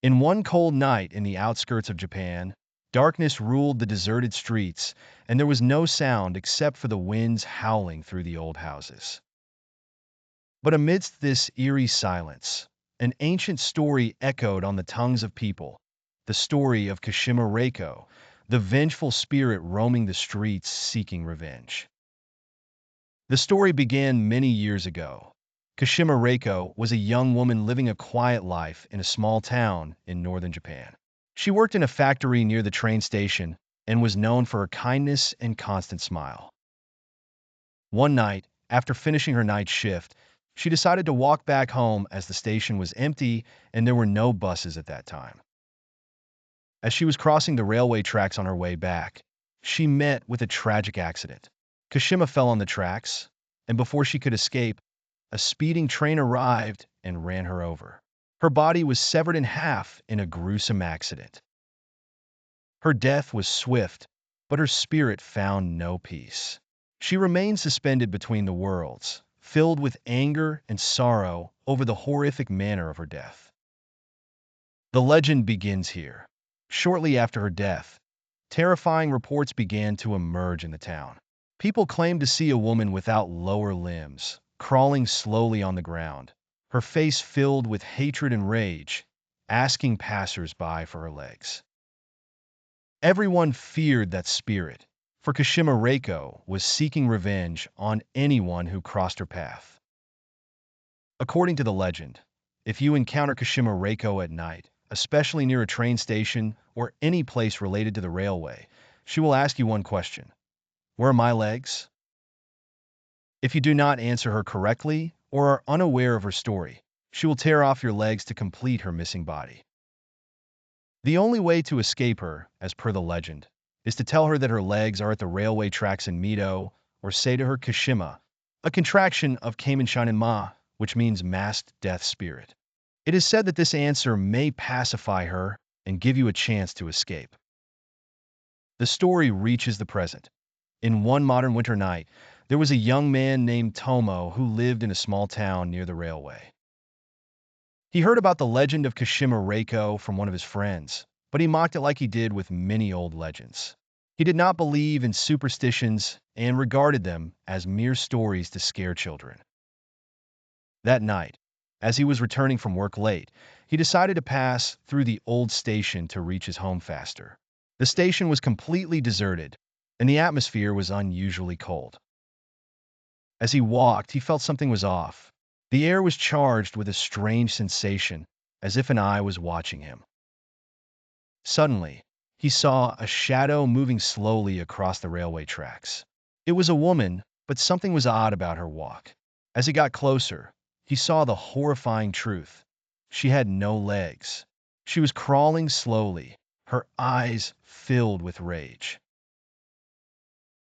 In one cold night in the outskirts of Japan, darkness ruled the deserted streets, and there was no sound except for the winds howling through the old houses. But amidst this eerie silence, an ancient story echoed on the tongues of people, the story of Kashima Reiko, the vengeful spirit roaming the streets seeking revenge. The story began many years ago. Kashima Reiko was a young woman living a quiet life in a small town in northern Japan. She worked in a factory near the train station and was known for her kindness and constant smile. One night, after finishing her night shift, she decided to walk back home as the station was empty and there were no buses at that time. As she was crossing the railway tracks on her way back, she met with a tragic accident. Kashima fell on the tracks, and before she could escape, a speeding train arrived and ran her over. Her body was severed in half in a gruesome accident. Her death was swift, but her spirit found no peace. She remained suspended between the worlds, filled with anger and sorrow over the horrific manner of her death. The legend begins here. Shortly after her death, terrifying reports began to emerge in the town. People claimed to see a woman without lower limbs, crawling slowly on the ground, her face filled with hatred and rage, asking passersby for her legs. Everyone feared that spirit, for Kashima Reiko was seeking revenge on anyone who crossed her path. According to the legend, if you encounter Kashima Reiko at night, especially near a train station or any place related to the railway, she will ask you one question: "Where are my legs?" If you do not answer her correctly or are unaware of her story, she will tear off your legs to complete her missing body. The only way to escape her, as per the legend, is to tell her that her legs are at the railway tracks in Mido, or say to her Kashima, a contraction of Kamenshinen Ma, which means masked death spirit. It is said that this answer may pacify her and give you a chance to escape. The story reaches the present. In one modern winter night, there was a young man named Tomo who lived in a small town near the railway. He heard about the legend of Kashima Reiko from one of his friends, but he mocked it like he did with many old legends. He did not believe in superstitions and regarded them as mere stories to scare children. That night, as he was returning from work late, he decided to pass through the old station to reach his home faster. The station was completely deserted, and the atmosphere was unusually cold. As he walked, he felt something was off. The air was charged with a strange sensation, as if an eye was watching him. Suddenly, he saw a shadow moving slowly across the railway tracks. It was a woman, but something was odd about her walk. As he got closer, he saw the horrifying truth. She had no legs. She was crawling slowly, her eyes filled with rage.